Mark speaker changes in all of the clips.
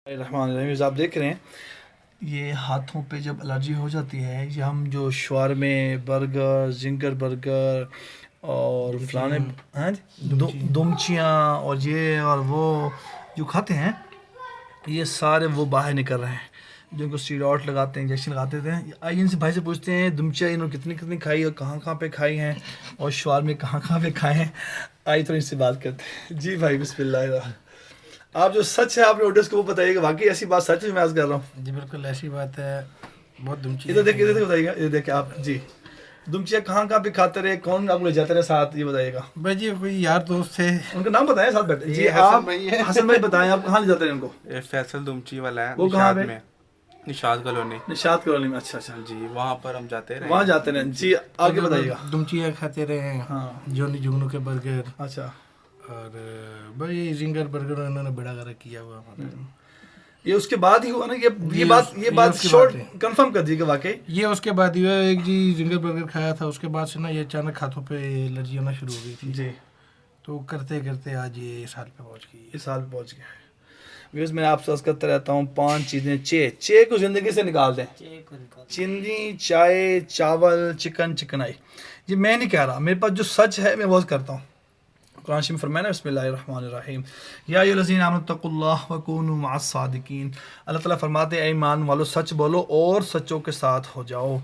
Speaker 1: الرحمن الرحیم، آپ دیکھ رہے ہیں یہ ہاتھوں پہ جب الرجی ہو جاتی ہے، یہ ہم جو شوارمے، برگر، زنگر برگر اور فلانے ہیں دمچیاں اور یہ اور وہ جو کھاتے ہیں، یہ سارے وہ باہر نکل رہے ہیں جو ان کو اسٹیرائڈ لگاتے ہیں، انجیکشن لگاتے تھے۔ آئیے ان سے بھائی سے پوچھتے ہیں دمچیاں انہوں نے کتنی کتنی کھائی اور کہاں کہاں پہ کھائی ہیں اور شوارمے کہاں کہاں پہ کھائے ہیں۔ آئیے تو ان سے بات کرتے ہیں۔ جی بھائی، بسم اللہ الرحمن۔ آپ جو سچ ہے آپ نے آڈینس کو وہ بتائیے کہ واقعی ایسی بات سچ ہے میں عرض کر رہا ہوں؟
Speaker 2: جی بالکل ایسی بات ہے، بہت دمچی
Speaker 1: ادھر دیکھیے، ادھر بتائیے گا، ادھر دیکھیں آپ۔ جی، دمچیاں کہاں کہاں پہ کھاتے رہے، کون آپ کو لے جاتے رہے ساتھ، یہ بتائیے گا۔
Speaker 2: بھائی جی کوئی یار دوست تھے،
Speaker 1: ان کا نام بتائیں، ساتھ بیٹھے۔ جی
Speaker 3: حسن
Speaker 1: آپ
Speaker 3: بھائی ہے۔
Speaker 1: حسن بھائی بتائیں، آپ کہاں لے جاتے رہے ان کو؟
Speaker 3: یہ فیصل دمچی والا ہے،
Speaker 1: وہ کہاں
Speaker 3: نشاد
Speaker 1: پہ؟
Speaker 3: میں، نشاد کالونی۔
Speaker 1: نشاط کالونی میں؟ اچھا اچھا،
Speaker 3: جی وہاں پر ہم جاتے رہے
Speaker 1: وہاں جاتے رہے۔ جی آگے بتائیے گا۔
Speaker 2: دمچیاں کھاتے رہے ہیں،
Speaker 1: ہاں،
Speaker 2: جونی جگنو کے برگر،
Speaker 1: اچھا۔
Speaker 2: اور بھائی زنگر برگر انہوں نے بڑا غرق کیا ہوا ہمارا۔
Speaker 1: یہ اس کے بعد ہی ہوا نا، یہ
Speaker 2: یہ
Speaker 1: بات
Speaker 2: اس کے
Speaker 1: شورٹ
Speaker 2: بعد ہے۔
Speaker 1: کنفرم کر دی کہ واقعی
Speaker 2: یہ اس کے بعد ہوا ایک جی زنگر برگر کھایا تھا، اس کے بعد سے نا یہ اچانک ہاتھوں پہ الرجی ہونا شروع ہو گئی تھی۔
Speaker 1: جی
Speaker 2: تو کرتے کرتے آج یہ اس حال پہ پہنچ گئی
Speaker 1: اس حال پہنچ گیا ہے۔ ویز میں آپ سے عرض کرتا رہتا ہوں، 5 چیزیں چے کو زندگی سے نکال دیں۔ چینی، چائے، چاول، چکنائی۔ یہ میں نہیں کہہ رہا، میرے پاس جو سچ ہے میں وہ کرتا ہوں۔ قرآن شریف میں فرمایا نا، بسم اللہ الرحمن الرحیم، یا ایھا الذین آمنوا اتقوا اللہ وکونوا مع الصادقین۔ اللہ تعالیٰ فرماتے ہیں اے ایمان والو سچ بولو اور سچوں کے ساتھ ہو جاؤ۔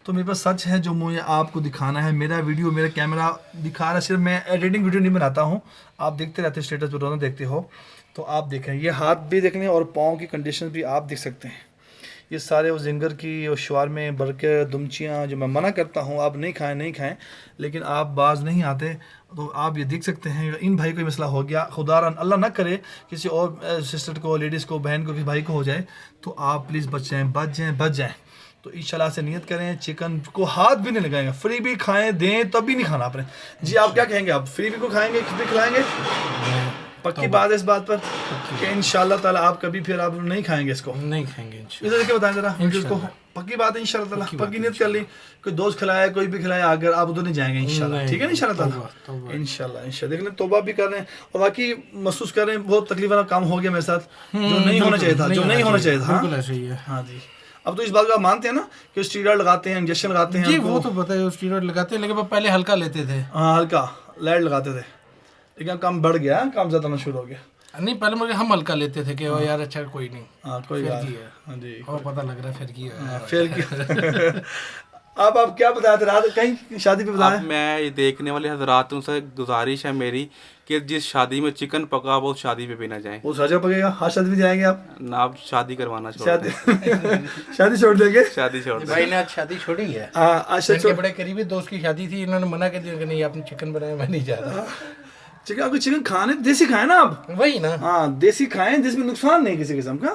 Speaker 1: تو میرے پاس سچ ہے جو مجھے آپ کو دکھانا ہے۔ میرا ویڈیو، میرا کیمرہ دکھا رہا ہے، صرف میں ایڈیٹنگ ویڈیو نہیں بناتا ہوں، آپ دیکھتے رہتے اسٹیٹس پہ روزانہ دیکھتے ہو، تو آپ دیکھیں یہ ہاتھ بھی دیکھ لیں اور پاؤں کی کنڈیشن بھی آپ دیکھ سکتے ہیں۔ یہ سارے وہ زنگر کی اور شوارمے، برگر، دمچیاں جو میں منع کرتا ہوں آپ نہیں کھائیں، لیکن آپ باز نہیں آتے، تو آپ یہ دیکھ سکتے ہیں۔ ان بھائی کو یہ مسئلہ ہو گیا، خدا را اللہ نہ کرے کسی اور سسٹر کو، لیڈیز کو، بہن کو، کسی بھائی کو ہو جائے، تو آپ پلیز بچ جائیں۔ تو انشاءاللہ سے نیت کریں، چکن کو ہاتھ بھی نہیں لگائیں گے، فری بھی کھائیں دیں تب بھی نہیں کھانا آپ نے۔ جی آپ کیا کہیں گے؟ آپ فری بھی کو کھائیں گے، کتنے کھلائیں گے؟ پکی بات ہے اس بات پر کہ انشاءاللہ تعالیٰ آپ کبھی پھر آپ نہیں کھائیں گے اس کو،
Speaker 2: نہیں کھائیں گے انشاءاللہ۔
Speaker 1: ادھر دیکھ کے بتائیں ذرا اس کو۔ پکی بات ہے انشاءاللہ تعالیٰ، پکی نیت کر لی، کوئی دوست کھلایا، کوئی بھی کھلایا، اگر آپ ادھر نہیں جائیں گے انشاءاللہ، ٹھیک ہے نا انشاءاللہ تعالیٰ، انشاءاللہ دیکھ لیں، توبہ بھی کر رہے ہیں اور باقی محسوس کر رہے ہیں بہت تکلیف والا کام ہو گیا میرے ساتھ، جو نہیں ہونا چاہیے تھا،
Speaker 2: بالکل ایسے ہی ہے۔
Speaker 1: ہاں جی، اب تو اس بات کا مانتے ہیں نا کہ اسٹیرائڈ لگاتے ہیں، انجیکشن لگاتے ہیں؟
Speaker 2: جی وہ تو پتہ ہے، اسٹیرائڈ لگاتے ہیں، لیکن وہ پہلے ہلکا لیتے تھے۔
Speaker 1: ہاں ہلکا لائٹ لگاتے تھے، لیکن کام بڑھ گیا، کام زیادہ ہونا شروع ہو گیا۔
Speaker 2: نہیں پہلے مجھے ہم ہلکا لیتے تھے کہ وہ یار اچھا کوئی نہیں،
Speaker 1: ہاں کوئی بات
Speaker 2: کی ہے،
Speaker 1: ہاں جی،
Speaker 2: اور پتہ لگ رہا ہے پھر کی ہے،
Speaker 1: پھر کیا۔ آپ کیا بتایا تھے رات کہیں شادی پہ بتایا؟
Speaker 3: اب میں یہ دیکھنے والے حضراتوں سے گزارش ہے میری کہ جس شادی میں چکن پکا وہ شادی پہ بھی نہ جائیں۔
Speaker 1: وہ سجا پکے گا، ہاں شادی بھی جائیں گے آپ؟
Speaker 3: نہ آپ شادی کروانا چھوڑ دیں،
Speaker 1: شادی چھوڑ دیں گے؟
Speaker 3: شادی چھوڑ دیں۔
Speaker 2: بھائی نے آج شادی چھوڑی ہے،
Speaker 1: ہاں اچھا
Speaker 2: ان کے بڑے قریبی دوست کی شادی تھی، انہوں نے منع کر دیا کہ نہیں آپ نے چکن بنایا، میں نہیں جا رہا۔
Speaker 1: چکن، آپ کو چکن کھانے دیسی کھائیں نا آپ،
Speaker 2: وہی نا،
Speaker 1: ہاں دیسی کھائیں جس میں نقصان نہیں کسی قسم کا،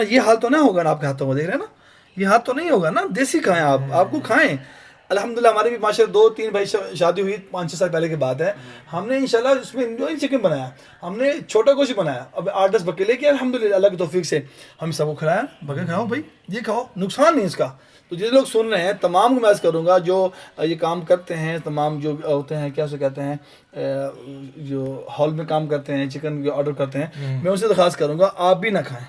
Speaker 1: یہ حال تو نہ ہوگا نا آپ کے ہاتھوں میں، دیکھ رہے ہیں نا، یہ ہاتھ تو نہیں ہوگا نا، دیسی کھائیں آپ کو کھائیں۔ الحمدللہ ہمارے بھی ماشاءاللہ 2-3 بھائی شادی ہوئی 5-6 سال پہلے کی بات ہے، ہم نے انشاءاللہ اس میں انجوائے چکن بنایا، ہم نے چھوٹا گوشت بنایا، اب 8-10 بکے لے کے الحمدللہ اللہ کی توفیق سے ہم سب کو کھلایا، بکے کھاؤ بھائی، یہ کھاؤ، نقصان نہیں اس کا۔ تو جتنے لوگ سن رہے ہیں تمام کو میں عرض کروں گا، جو یہ کام کرتے ہیں، تمام جو ہوتے ہیں کیا اسے کہتے ہیں، جو ہال میں کام کرتے ہیں، چکن جو آرڈر کرتے ہیں، میں ان سے درخواست کروں گا آپ بھی نہ کھائیں،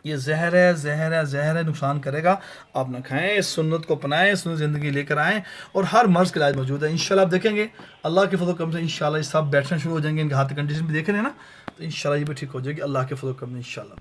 Speaker 1: یہ زہر ہے، نقصان کرے گا، آپ نہ کھائیں، اس سنت کو اپنائیں، سنت زندگی لے کر آئیں، اور ہر مرض کا علاج موجود ہے انشاءاللہ۔ آپ دیکھیں گے اللہ کے فضل و کرم سے انشاءاللہ یہ سب بیٹھنا شروع ہو جائیں گے، ان کے ہاتھ کی کنڈیشن بھی دیکھ رہے ہیں نا، تو انشاءاللہ یہ بھی ٹھیک ہو جائے گی اللہ کے فضل و کرم سے انشاءاللہ۔